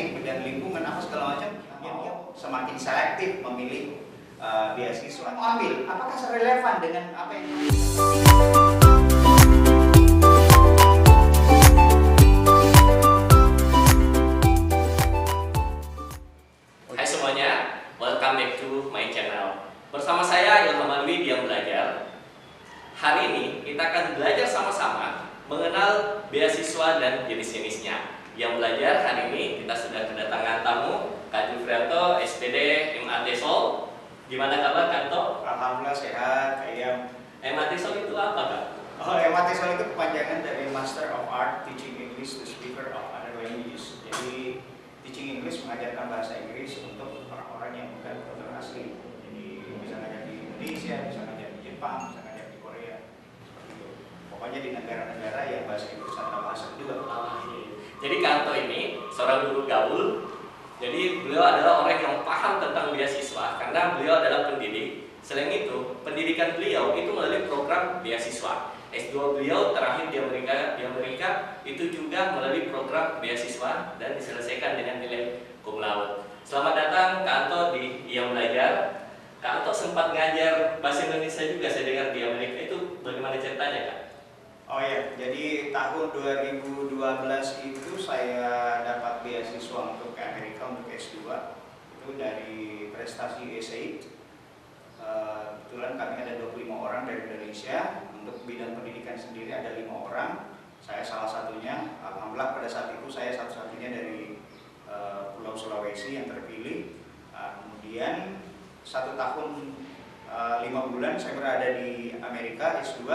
teknik, bidang lingkungan, apa segala macam, dia semakin selektif memilih beasiswa. Mau ambil, apakah relevan dengan apa yang Hai semuanya, welcome back to my channel. Bersama saya Ilham Alwi Diam Belajar. Hari ini kita akan belajar sama-sama mengenal beasiswa dan jenis-jenisnya. Yang belajar hari ini kita sudah kedatangan tamu Kak Jufrianto, SPD MAT Sol. Gimana kabar Kanto? Alhamdulillah sehat, kayak MAT Sol itu apa Kak? Oh, MAT Sol itu kepanjangan dari Master of Art Teaching English to Speaker of Other Languages. Jadi teaching English mengajarkan bahasa Inggris untuk orang-orang yang bukan tutor asli. Jadi bisa ngajar di Indonesia, bisa ngajar di Jepang, bisa ngajar di Korea, seperti itu. Pokoknya di negara-negara yang bahasa Inggris adalah bahasa kedua. Jadi Kanto ini seorang guru gaul. Jadi beliau adalah orang yang paham tentang beasiswa karena beliau adalah pendidik. Selain itu, pendidikan beliau itu melalui program beasiswa. S2 beliau terakhir di Amerika itu juga melalui program beasiswa dan diselesaikan dengan nilai cum laude. Selamat datang Kanto di Diam Belajar. Kanto sempat ngajar bahasa Indonesia juga saya dengar di Amerika, itu bagaimana ceritanya Kak? Oh ya, jadi tahun 2012 itu saya dapat beasiswa untuk ke Amerika untuk S2. Itu dari prestasi USA. Kebetulan kami ada 25 orang dari Indonesia. Untuk bidang pendidikan sendiri ada 5 orang. Saya salah satunya. Alhamdulillah pada saat itu saya satu-satunya dari Pulau Sulawesi yang terpilih. Kemudian 1 tahun 5 bulan saya berada di Amerika S2.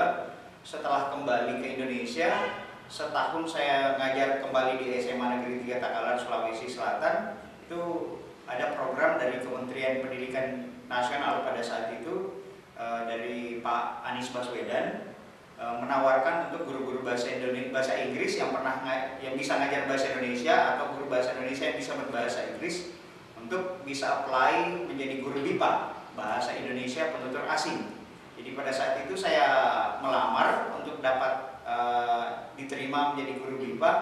Setelah kembali ke Indonesia, setahun saya ngajar kembali di SMA Negeri 3 Takalar, Sulawesi Selatan. Itu ada program dari Kementerian Pendidikan Nasional pada saat itu dari Pak Anies Baswedan menawarkan untuk guru-guru bahasa Inggris yang bisa ngajar bahasa Indonesia atau guru bahasa Indonesia yang bisa berbahasa Inggris untuk bisa apply menjadi guru BIPA, bahasa Indonesia penutur asing. Jadi pada saat itu saya melamar untuk dapat diterima menjadi guru BIPA.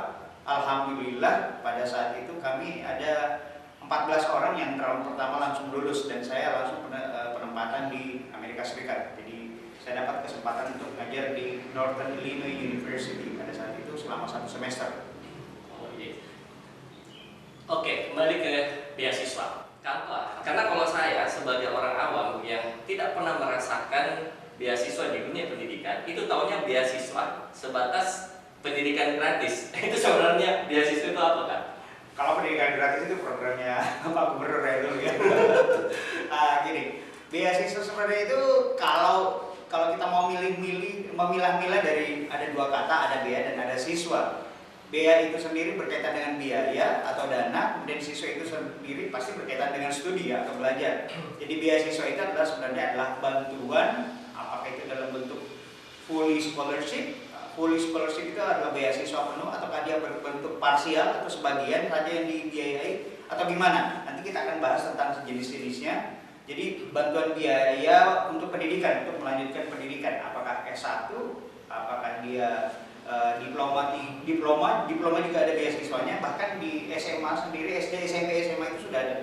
Alhamdulillah pada saat itu kami ada 14 orang yang tahun pertama langsung lulus dan saya langsung penempatan di Amerika Serikat. Jadi saya dapat kesempatan untuk mengajar di Northern Illinois University pada saat itu selama 1 semester. Oh, iya. Oke, kembali ke beasiswa. Karena kalau saya sebagai orang awam yang tidak pernah merasakan beasiswa di dunia pendidikan, itu taunya beasiswa sebatas pendidikan gratis. Itu sebenarnya beasiswa itu apa Kak? Kalau pendidikan gratis itu programnya Pak Gubernur ya dulu ya. Gini, beasiswa sebenarnya itu kalau kita mau memilah-milah dari ada 2 kata, ada bea dan ada siswa. Bea itu sendiri berkaitan dengan biaya atau dana, kemudian siswa itu sendiri pasti berkaitan dengan studi atau belajar. Jadi beasiswa itu sebenarnya adalah bantuan, apakah itu dalam bentuk fully scholarship. Fully scholarship itu adalah beasiswa penuh, ataukah dia berbentuk parsial atau sebagian saja yang dibiayai, atau gimana? Nanti kita akan bahas tentang jenis-jenisnya. Jadi bantuan biaya untuk pendidikan, untuk melanjutkan pendidikan, apakah S1, apakah dia diploma juga ada beasiswanya, bahkan di SMA sendiri, SD, SMP, SMA itu sudah ada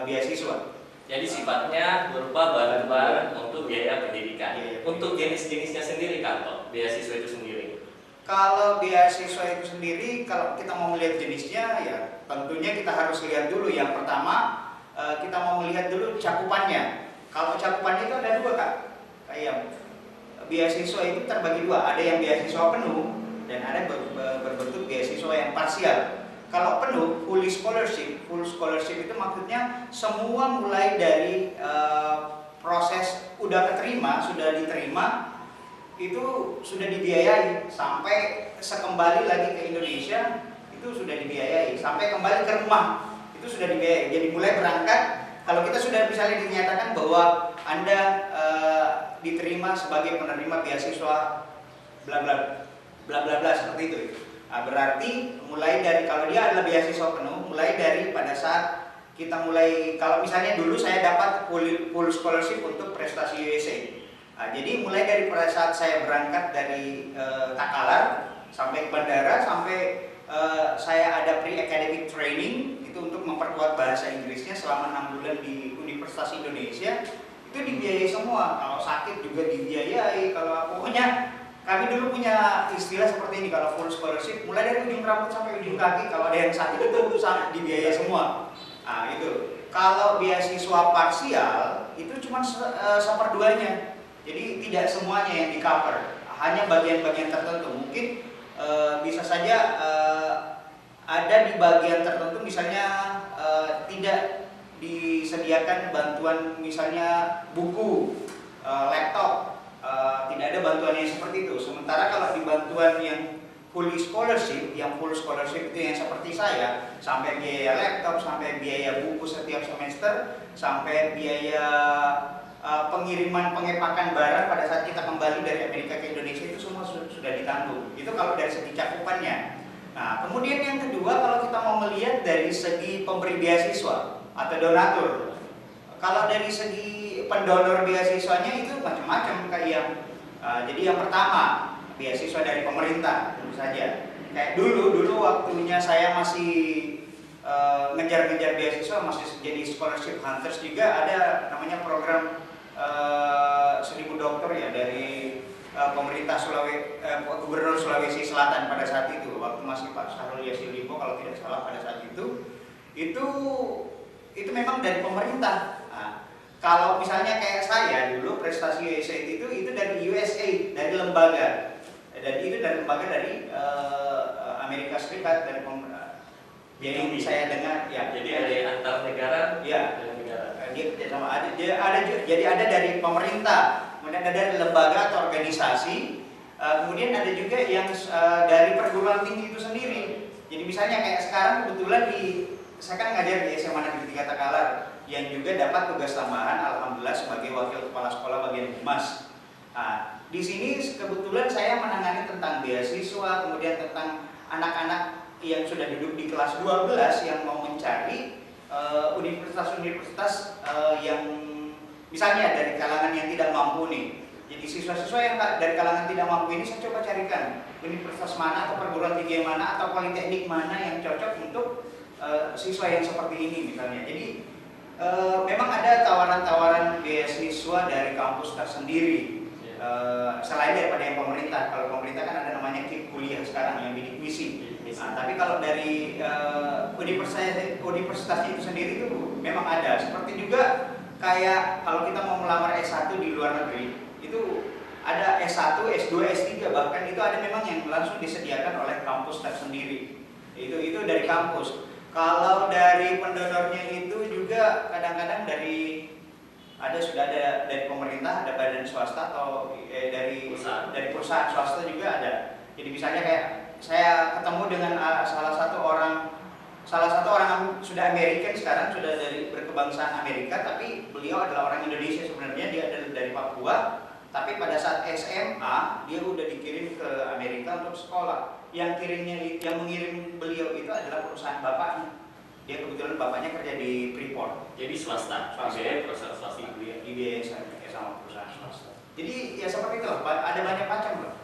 beasiswa. Jadi sifatnya berupa bantuan untuk biaya pendidikan. Untuk jenis-jenisnya sendiri Kanto, beasiswa itu sendiri. Kalau beasiswa itu sendiri, kalau kita mau melihat jenisnya, ya tentunya kita harus lihat dulu. Yang pertama, kita mau melihat dulu cakupannya. Kalau cakupannya itu ada 2 Kak. Kayak beasiswa itu terbagi 2, ada yang beasiswa penuh dan ada berbentuk beasiswa yang parsial. Kalau penuh, full scholarship itu maksudnya semua mulai dari proses sudah diterima, itu sudah dibiayai sampai sekembali lagi ke Indonesia itu sudah dibiayai, sampai kembali ke rumah itu sudah dibiayai. Jadi mulai berangkat, kalau kita sudah misalnya dinyatakan bahwa Anda diterima sebagai penerima beasiswa bla bla bla seperti itu. Berarti mulai dari, kalau dia adalah beasiswa penuh, mulai dari pada saat kita mulai, kalau misalnya dulu saya dapat full scholarship untuk prestasi USA. Jadi mulai dari pada saat saya berangkat dari Takalar sampai ke bandara, sampai saya ada pre-academic training itu untuk memperkuat bahasa Inggrisnya selama 6 bulan di Universitas Indonesia. Itu dibiayai semua, kalau sakit juga dibiayai, kalau pokoknya kami dulu punya istilah seperti ini, kalau full scholarship mulai dari ujung rambut sampai ujung kaki, kalau ada yang sakit itu dibiayai semua. Nah itu, kalau beasiswa parsial itu cuma seperduanya, jadi tidak semuanya yang di cover, hanya bagian-bagian tertentu. Mungkin bisa saja ada di bagian tertentu, misalnya tidak disediakan bantuan misalnya buku, laptop, tidak ada bantuannya seperti itu. Sementara kalau di bantuan yang fully scholarship, yang full scholarship itu yang seperti saya, sampai biaya laptop, sampai biaya buku setiap semester, sampai biaya pengiriman pengepakan barang pada saat kita kembali dari Amerika ke Indonesia, itu semua sudah ditanggung. Itu kalau dari segi cakupannya. Nah, kemudian yang kedua, kalau kita mau melihat dari segi pemberi beasiswa atau donatur, kalau dari segi pendonor beasiswanya itu macam-macam kayak yang jadi yang pertama beasiswa dari pemerintah tentu saja. Kayak dulu waktunya saya masih ngejar-ngejar beasiswa, masih jadi scholarship hunters juga, ada namanya program 1000 dokter ya dari pemerintah Gubernur Sulawesi Selatan pada saat itu, waktu masih Pak Syahrul Yassin Limpo kalau tidak salah pada saat itu memang dari pemerintah. Nah, kalau misalnya kayak saya dulu prestasi USAID itu dari USA, dari lembaga, dan itu dari lembaga dari Amerika Serikat, dari jadi saya dengar ya. Jadi ada antar negara ya. dengan negara. Dia kerjasama jadi ada dari pemerintah, kemudian ada dari lembaga atau organisasi, kemudian ada juga yang dari perguruan tinggi itu sendiri. Jadi misalnya kayak sekarang kebetulan saya kan ngajar di SMA Negeri 3 Takalar, yang juga dapat tugas tambahan alhamdulillah sebagai wakil kepala sekolah bagian humas. Nah, di sini kebetulan saya menangani tentang beasiswa, kemudian tentang anak-anak yang sudah duduk di kelas 12 yang mau mencari universitas-universitas yang misalnya dari kalangan yang tidak mampu nih. Jadi siswa-siswa yang dari kalangan tidak mampu ini saya coba carikan universitas mana atau perguruan tinggi mana atau politeknik mana yang cocok untuk siswa yang seperti ini misalnya. Jadi memang ada tawaran-tawaran beasiswa dari kampus tersendiri. Selain daripada yang pemerintah, kalau pemerintah kan ada namanya KIP kuliah sekarang yang bidik misi. Nah, tapi kalau dari universitasnya itu sendiri itu memang ada. Seperti juga kayak kalau kita mau melamar S1 di luar negeri, itu ada S1, S2, S3, bahkan itu ada memang yang langsung disediakan oleh kampus tersendiri. Itu dari kampus. Kalau dari pendonornya itu juga kadang-kadang sudah ada dari pemerintah, ada badan swasta atau dari perusahaan swasta juga ada. Jadi misalnya kayak saya ketemu dengan salah satu orang sudah American sekarang, sudah dari berkebangsaan Amerika, tapi beliau adalah orang Indonesia sebenarnya, dia adalah dari Papua, tapi pada saat SMA dia udah dikirim ke Amerika untuk sekolah. Yang mengirim beliau itu adalah perusahaan bapaknya. Dia kebetulan bapaknya kerja di Freeport. Jadi swasta. Perusahaan swasta dibiayai sama perusahaan swasta. Jadi ya seperti itu, ada banyak macam loh.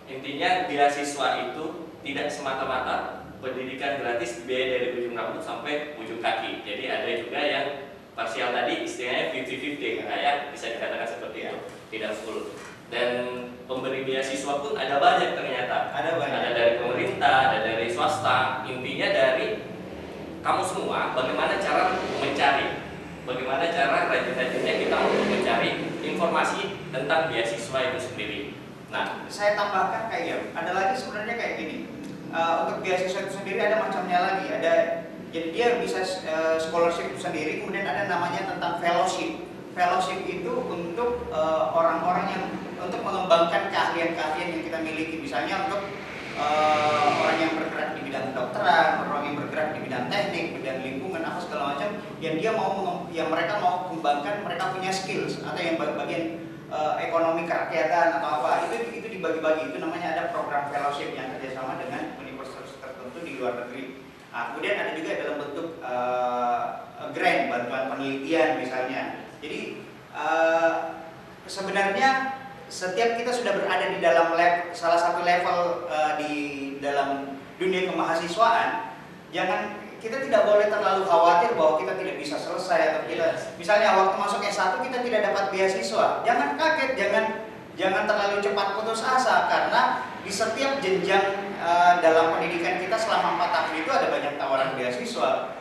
Intinya beasiswa itu tidak semata-mata pendidikan gratis dibiayai dari ujung rambut sampai ujung kaki. Jadi ada juga yang parsial tadi istilahnya 50-50, kayak bisa dikatakan seperti itu, tidak full. Dan pemberi beasiswa pun ada banyak ternyata. Ada dari pemerintah, ada dari swasta. Intinya dari kamu semua, bagaimana cara mencari, bagaimana cara rajin-rajinnya kita untuk mencari informasi tentang beasiswa itu sendiri. Nah, saya tambahkan ada lagi sebenarnya kayak gini. Untuk beasiswa itu sendiri ada macamnya lagi. Jadi dia bisa scholarship itu sendiri, kemudian ada namanya tentang fellowship. Fellowship itu untuk orang-orang yang untuk mengembangkan keahlian-keahlian yang kita miliki, misalnya untuk orang yang bergerak di bidang kedokteran, orang yang bergerak di bidang teknik, bidang lingkungan, apa segala macam, yang mereka mau kembangkan, mereka punya skills atau yang bagian ekonomi kerakyatan atau apa, itu dibagi-bagi. Itu namanya ada program fellowship yang kerjasama dengan universitas tertentu di luar negeri. Nah, kemudian ada juga dalam bentuk grant, bantuan penelitian misalnya. Jadi sebenarnya setiap kita sudah berada di dalam salah satu level di dalam dunia kemahasiswaan, kita tidak boleh terlalu khawatir bahwa kita tidak bisa selesai atau kita misalnya waktu masuk S1 kita tidak dapat beasiswa. Jangan kaget, jangan terlalu cepat putus asa, karena di setiap jenjang dalam pendidikan kita selama 4 tahun itu ada banyak tawaran beasiswa.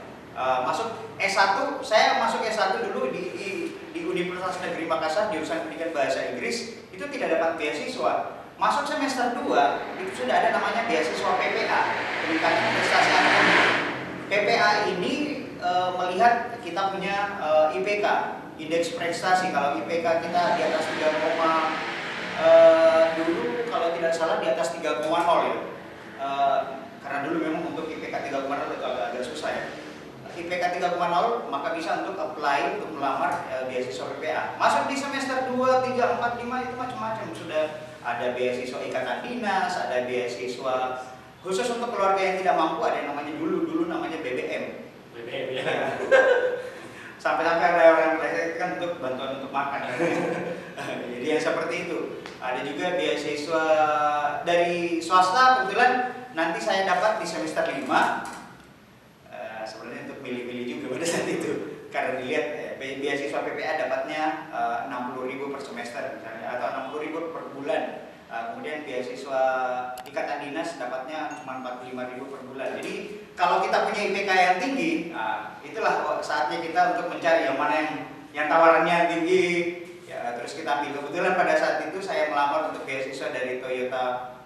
Masuk S1, saya masuk S1 dulu di Universitas Negeri Makassar jurusan pendidikan bahasa Inggris, itu tidak dapat beasiswa. Masuk semester 2 itu sudah ada namanya beasiswa PPA, peningkatan prestasi akademik. PPA ini melihat kita punya IPK, indeks prestasi. Kalau IPK kita di atas 3, dulu kalau tidak salah di atas 3,0 ya. Karena dulu memang untuk IPK 3,0 itu agak susah ya. IPK 3,0 maka bisa untuk apply untuk melamar beasiswa PPA. Masuk di semester 2, 3, 4, 5 itu macam-macam. Sudah ada beasiswa ikatan dinas, ada beasiswa khusus untuk keluarga yang tidak mampu, ada yang namanya dulu namanya BBM. BBM ya. Sampai-sampai ada orang yang kan untuk bantuan untuk makan. Jadi yang seperti itu. Ada juga beasiswa dari swasta, kebetulan nanti saya dapat di semester 5. Sebenarnya untuk milih-milih juga pada saat itu, karena dilihat beasiswa PPA dapatnya 60.000 per semester misalnya, atau 60.000 per bulan. Kemudian beasiswa ikatan dinas dapatnya cuma 45.000 per bulan. Jadi kalau kita punya IPK yang tinggi, itulah saatnya kita untuk mencari yang mana yang tawarannya tinggi. Ya, terus kita ambil. Kebetulan pada saat itu saya melamar untuk beasiswa dari Toyota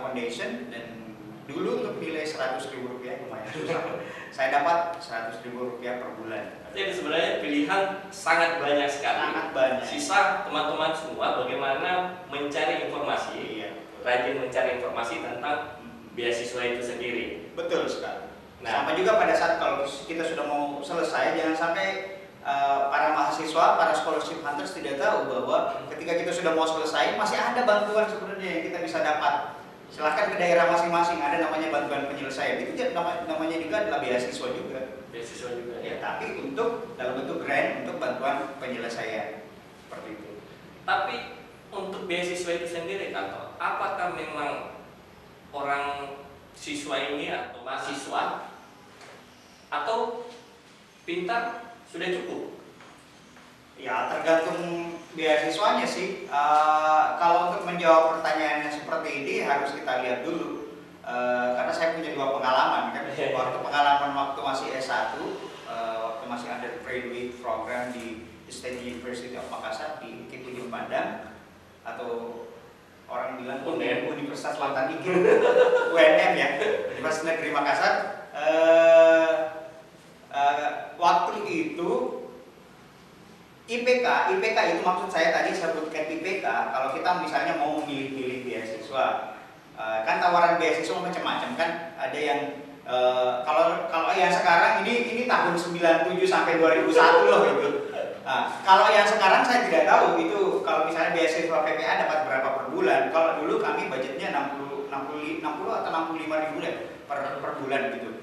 Foundation, dan dulu untuk nilai Rp100.000 lumayan susah. Saya dapat Rp100.000 per bulan. Jadi sebenarnya pilihan sangat banyak sekali. Sangat banyak. Sisa teman-teman semua bagaimana mencari informasi, rajin mencari informasi tentang beasiswa itu sendiri. Betul sekali. Nah, sama juga pada saat kalau kita sudah mau selesai, jangan sampai para mahasiswa, para scholarship hunters tidak tahu bahwa ketika kita sudah mau selesai masih ada bantuan sebenarnya yang kita bisa dapat. Silahkan ke daerah masing-masing, ada namanya bantuan penyelesaian. Itu namanya juga adalah beasiswa juga. Beasiswa juga Ya, tapi untuk dalam bentuk grant untuk bantuan penyelesaian seperti itu. Tapi untuk beasiswa itu sendiri, Kantor, apakah memang orang siswa ini atau mahasiswa atau pintar sudah cukup? Ya, tergantung beasiswanya sih. Kalau untuk menjawab pertanyaan yang seperti ini harus kita lihat dulu. Karena saya punya 2 pengalaman kan. Waktu masih S1, waktu masih undergraduate program di State University of Makassar di Ujung Pandang, atau orang bilang Universitas Lantan Iki, UNM ya, Universitas Negeri Makassar. Waktu itu IPK itu maksud saya tadi sebutkan IPK. Kalau kita misalnya mau memilih-milih beasiswa, kan tawaran beasiswa macam-macam kan. Ada yang kalau yang sekarang ini tahun 97 sampai 2001 loh gitu. Kalau yang sekarang saya tidak tahu itu kalau misalnya beasiswa PPA dapat berapa per bulan. Kalau dulu kami budgetnya 60 atau 65.000 per bulan gitu.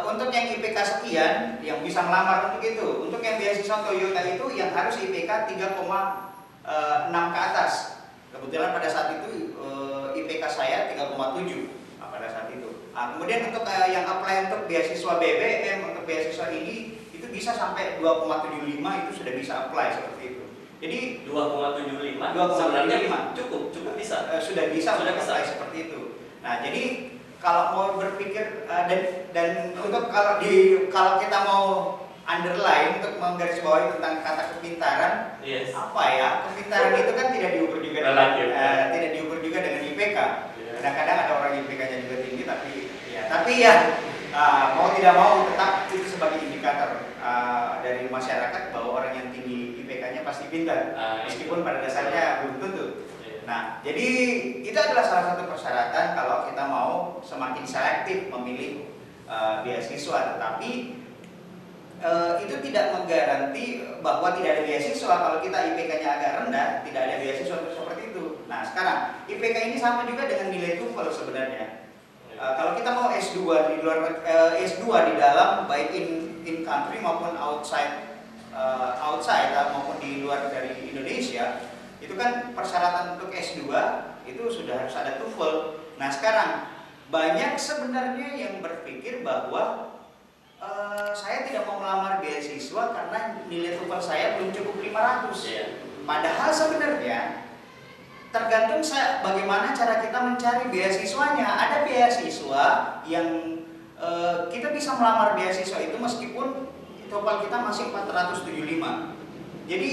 Untuk yang IPK sekian yang bisa melamar untuk itu. Untuk yang beasiswa Toyota itu yang harus IPK 3,6 ke atas. Kebetulan pada saat itu IPK saya 3,7 pada saat itu. Kemudian untuk yang apply untuk beasiswa BBM, untuk beasiswa ini itu bisa sampai 2,75 itu sudah bisa apply seperti itu. Jadi 2,75 sebenarnya cukup bisa. Sudah bisa apply seperti itu. Nah, jadi kalau mau berpikir dan untuk kalau kita mau underline untuk menggarisbawahi tentang kata kepintaran, apa ya, kepintaran itu kan tidak diukur juga dengan IPK. Kadang-kadang ada orang IPK-nya juga tinggi, tapi mau tidak mau tetap itu sebagai indikator dari masyarakat bahwa orang yang tinggi IPK-nya pasti pintar, meskipun pada dasarnya belum tentu. Nah, jadi itu adalah salah satu persyaratan kalau kita mau semakin selektif memilih beasiswa. Tetapi itu tidak menggaranti bahwa tidak ada beasiswa. Kalau kita IPK-nya agak rendah, tidak ada beasiswa seperti itu. Nah, sekarang IPK ini sama juga dengan nilai TOEFL sebenarnya. Kalau kita mau S2 di luar S2 di dalam baik in country maupun outside outside maupun di luar dari Indonesia, itu kan persyaratan untuk S2 itu sudah harus ada TOEFL. Nah sekarang banyak sebenarnya yang berpikir bahwa saya tidak mau melamar beasiswa karena nilai TOEFL saya belum cukup 500. Padahal sebenarnya tergantung bagaimana cara kita mencari beasiswanya. Ada beasiswa yang kita bisa melamar beasiswa itu meskipun TOEFL kita masih 475. Jadi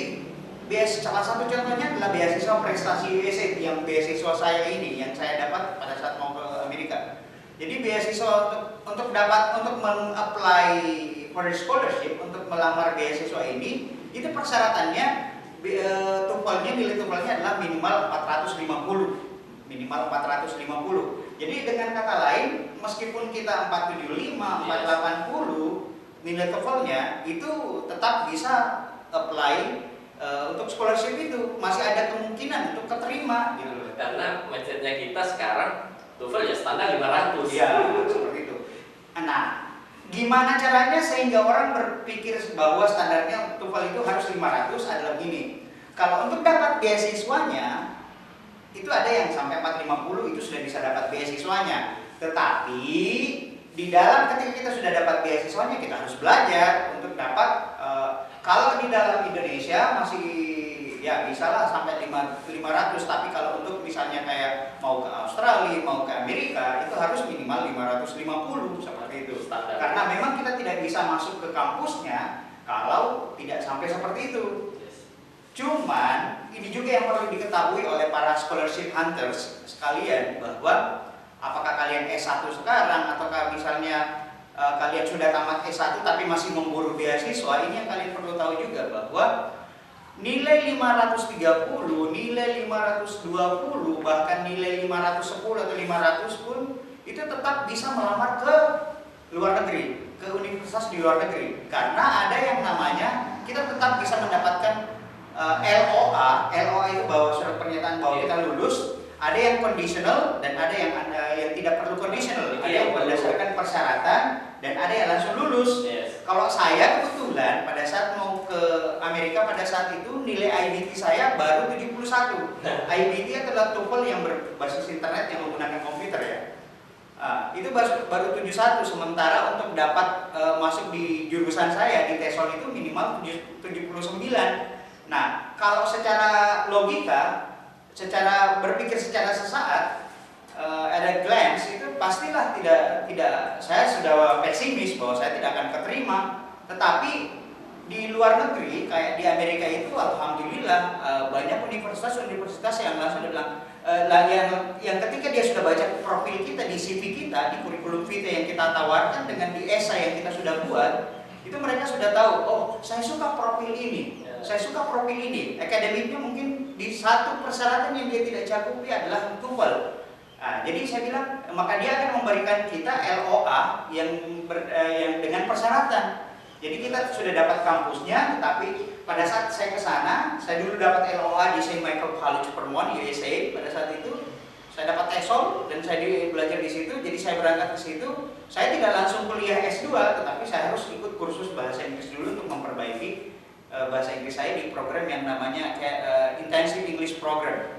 salah satu contohnya adalah beasiswa prestasi USA yang beasiswa saya ini yang saya dapat pada saat mau ke Amerika. Jadi beasiswa untuk meng-apply for scholarship, untuk melamar beasiswa ini, itu persyaratannya TOEFL-nya, nilai TOEFL-nya adalah minimal 450. Minimal 450. Jadi dengan kata lain, meskipun kita 475, 480, nilai TOEFL-nya itu tetap bisa apply untuk scholarship itu, masih ada kemungkinan untuk keterima gitu. Karena mindsetnya kita sekarang TOEFL ya standar 500. Iya, seperti itu. Nah, gimana caranya sehingga orang berpikir bahwa standarnya TOEFL itu harus 500 adalah gini. Kalau untuk dapat beasiswanya itu ada yang sampai 450 itu sudah bisa dapat beasiswanya. Tetapi di dalam ketika kita sudah dapat beasiswanya kita harus belajar untuk dapat kalau di dalam Indonesia masih ya bisalah sampai 500, tapi kalau untuk misalnya kayak mau ke Australia, mau ke Amerika itu harus minimal 550 seperti itu. Standar. Karena memang kita tidak bisa masuk ke kampusnya kalau tidak sampai seperti itu. Cuman ini juga yang perlu diketahui oleh para scholarship hunters sekalian, bahwa apakah kalian S1 sekarang ataukah misalnya kalian sudah tamat S1 tapi masih memburu beasiswa, ini yang kalian perlu tahu juga bahwa nilai 530, nilai 520, bahkan nilai 510 atau 500 pun itu tetap bisa melamar ke luar negeri, ke universitas di luar negeri. Karena ada yang namanya kita tetap bisa mendapatkan LOA. LOA itu bahwa surat pernyataan bahwa kita lulus. Ada yang conditional dan ada yang tidak perlu conditional. Ada yang berdasarkan persyaratan dan ada yang langsung lulus. Kalau saya kebetulan pada saat mau ke Amerika pada saat itu nilai IBT saya baru 71. IBT adalah TOEFL yang berbasis internet yang menggunakan komputer ya. Itu baru 71, sementara untuk dapat masuk di jurusan saya di TESOL itu minimal 79. Nah, kalau secara logika, secara berpikir secara sesaat, ada glance itu pastilah tidak saya sudah pesimis bahwa saya tidak akan keterima. Tetapi di luar negeri kayak di Amerika itu alhamdulillah banyak universitas yang langsung bilang yang ketika dia sudah baca profil kita di CV kita, di kurikulum vitae yang kita tawarkan dengan di esai yang kita sudah buat, itu mereka sudah tahu, oh saya suka profil ini, saya suka profil ini. Akademiknya mungkin di satu persyaratan yang dia tidak cakupi adalah TOEFL. Nah, jadi saya bilang maka dia akan memberikan kita LOA yang dengan persyaratan. Jadi kita sudah dapat kampusnya, tetapi pada saat saya ke sana, saya dulu dapat LOA di St. Michael College Vermont, USA. Pada saat itu saya dapat TESOL dan saya belajar di situ. Jadi saya berangkat ke situ. Saya tidak langsung kuliah S2, tetapi saya harus ikut kursus bahasa Inggris dulu untuk memperbaiki bahasa Inggris saya di program yang namanya Intensive English Program.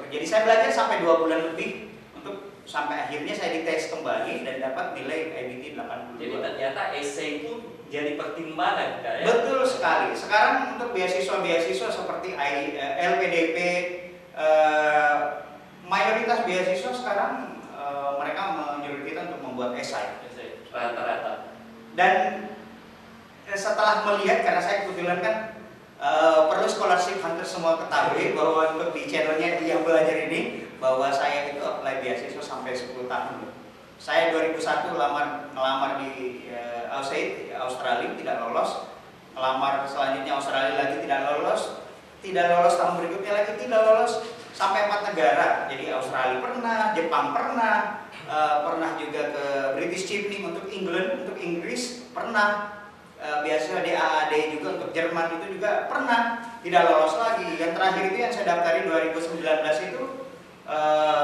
Jadi saya belajar sampai 2 bulan lebih untuk sampai akhirnya saya dites kembali dan dapat nilai IBT 82. Jadi ternyata essay itu jadi pertimbangan ya? Betul sekali. Sekarang untuk beasiswa seperti LPDP, mayoritas beasiswa sekarang mereka menyuruh kita untuk membuat esai rata-rata. Dan setelah melihat, karena saya kebetulan kan perlu scholarship hunter semua ketahui bahwa untuk di channelnya yang belajar ini, bahwa saya itu apply beasiswa sampai 10 tahun. Saya 2001 ngelamar di Australia tidak lolos, ngelamar selanjutnya Australia lagi tidak lolos, tahun berikutnya lagi tidak lolos, sampai 4 negara. Jadi Australia pernah, Jepang pernah, pernah juga ke British Chevening untuk England, untuk Inggris pernah. Biasanya DAAD juga untuk Jerman itu juga pernah, tidak lolos lagi. Yang terakhir itu yang saya daftari 2019 itu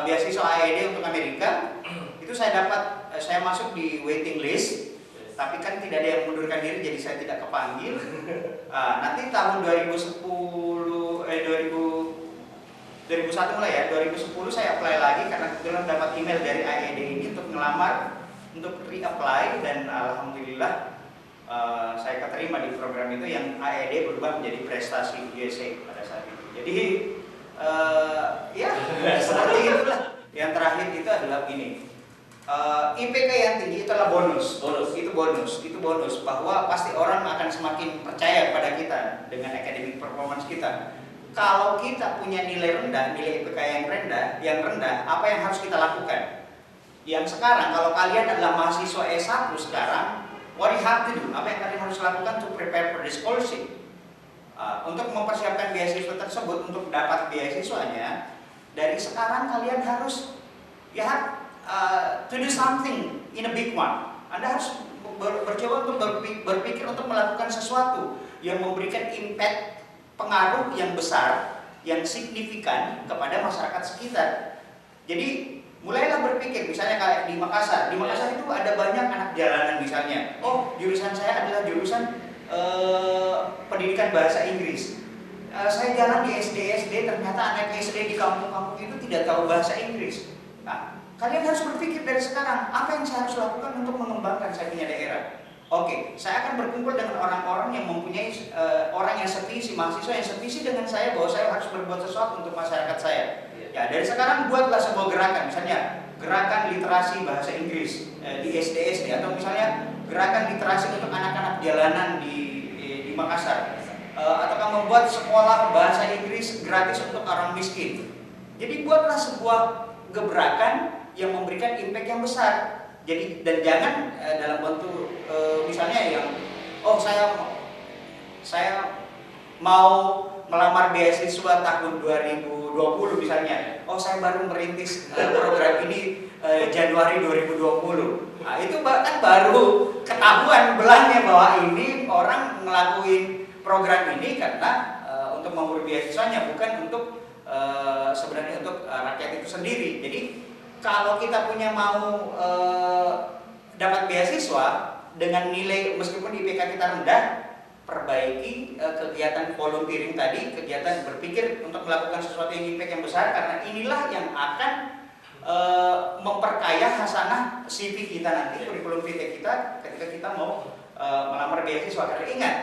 beasiswa AED untuk Amerika. Itu saya masuk di waiting list, tapi kan tidak ada yang mengundurkan diri, jadi saya tidak kepanggil. Nanti tahun 2001 mulai ya, 2010 saya apply lagi karena kebetulan dapat email dari AED ini untuk ngelamar, untuk reapply, dan alhamdulillah saya keterima di program itu yang AED berubah menjadi prestasi USA pada saat itu. Jadi ya seperti itulah. Yang terakhir itu adalah ini, IPK yang tinggi itu adalah bonus. Itu bonus bahwa pasti orang akan semakin percaya pada kita dengan academic performance kita. Kalau kita punya nilai rendah, nilai IPK yang rendah, apa yang harus kita lakukan? Yang sekarang, kalau kalian adalah mahasiswa S1 sekarang, what you have to do? Apa yang kalian harus lakukan to prepare for the scholarship? Untuk mempersiapkan beasiswa tersebut, untuk dapat beasiswanya, dari sekarang kalian harus to do something in a big one. Anda harus bercoba untuk berpikir untuk melakukan sesuatu yang memberikan impact, pengaruh yang besar, yang signifikan kepada masyarakat sekitar. Jadi mulailah berpikir, misalnya kayak di Makassar. Di Makassar itu ada banyak anak jalanan misalnya. Oh, jurusan saya adalah jurusan pendidikan bahasa Inggris. Saya jalan di SD, ternyata anak SD di kampung-kampung itu tidak tahu bahasa Inggris. Nah, kalian harus berpikir dari sekarang, apa yang saya harus lakukan untuk mengembangkan saya punya daerah. Oke, saya akan berkumpul dengan orang-orang yang mempunyai orang yang sevisi, mahasiswa yang sevisi dengan saya bahwa saya harus berbuat sesuatu untuk masyarakat saya. Ya, dari sekarang buatlah sebuah gerakan, misalnya gerakan literasi bahasa Inggris di SD, atau misalnya gerakan literasi untuk anak-anak jalanan di Makassar, ataukah membuat sekolah bahasa Inggris gratis untuk orang miskin. Jadi buatlah sebuah gebrakan yang memberikan impact yang besar. Jadi, dan jangan dalam bentuk misalnya yang saya mau melamar beasiswa tahun 2020 misalnya. Saya baru merintis program ini Januari 2020. Nah, itu kan baru ketahuan belahnya bahwa ini orang ngelakuin program ini karena untuk memberi beasiswanya, bukan untuk sebenarnya untuk rakyat itu sendiri. Jadi kalau kita punya mau dapat beasiswa dengan nilai meskipun IPK kita rendah, perbaiki kegiatan volunteering tadi, kegiatan berpikir untuk melakukan sesuatu yang impact yang besar, karena inilah yang akan memperkaya hasanah CV kita nanti, kurikulum VT kita ketika kita mau melamar beasiswa. Karena ingat,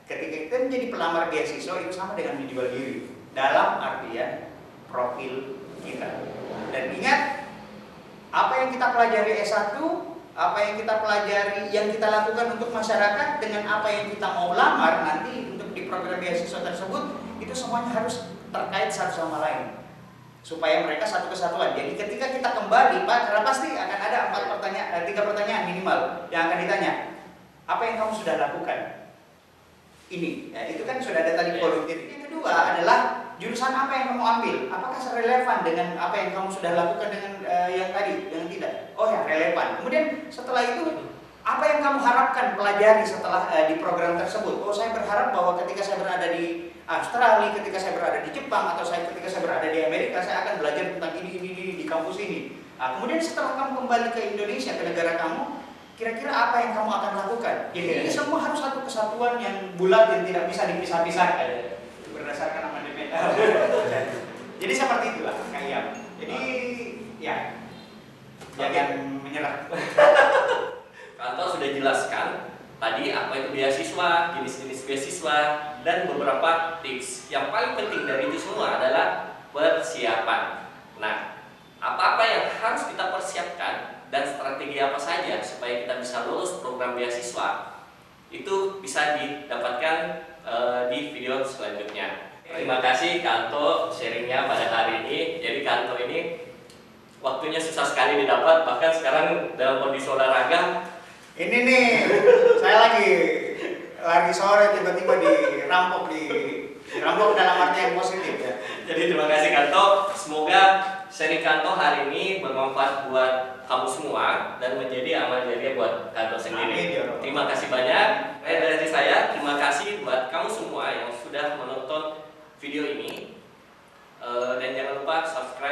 ketika kita menjadi pelamar beasiswa itu sama dengan menjual diri dalam artian profil kita. Dan ingat, apa yang kita pelajari S1, apa yang kita pelajari, yang kita lakukan untuk masyarakat, dengan apa yang kita mau lamar nanti untuk di program beasiswa tersebut, itu semuanya harus terkait satu sama lain, supaya mereka satu kesatuan. Jadi ketika kita kembali, Pak, karena pasti akan ada 3 pertanyaan minimal yang akan ditanya. Apa yang kamu sudah lakukan? Ini, ya, itu kan sudah ada tadi volunteer. Yang kedua adalah jurusan apa yang kamu ambil? Apakah relevan dengan apa yang kamu sudah lakukan dengan yang tadi, dengan tidak? Oh ya, relevan. Kemudian setelah itu, apa yang kamu harapkan pelajari setelah di program tersebut? Oh, saya berharap bahwa ketika saya berada di Australia, ketika saya berada di Jepang, atau ketika saya berada di Amerika, saya akan belajar tentang ini di kampus ini. Nah, kemudian setelah kamu kembali ke Indonesia, ke negara kamu, kira-kira apa yang kamu akan lakukan? Jadi ini semua harus satu kesatuan yang bulat, yang tidak bisa dipisah-pisahkan berdasarkan amandemen. Jadi seperti itulah kayak. Jadi ya, jangan menyerah. Kantor sudah jelaskan tadi apa itu beasiswa, jenis-jenis beasiswa, dan beberapa tips. Yang paling penting dari itu semua adalah persiapan. Nah, apa-apa yang harus kita persiapkan dan strategi apa saja supaya kita bisa lulus program beasiswa, itu bisa didapatkan di video selanjutnya. Terima kasih Kanto sharingnya pada hari ini. Jadi Kanto ini waktunya susah sekali didapat, bahkan sekarang dalam kondisi olahraga. Ini nih, saya lagi sore tiba-tiba dirampok dalam artian positif ya. Jadi terima kasih Kanto. Semoga sharing Kanto hari ini bermanfaat buat kamu semua dan menjadi amal jariah buat Kanto sendiri. Terima kasih banyak. Dari saya, terima kasih buat kamu semua yang sudah menonton video ini. Dan jangan lupa subscribe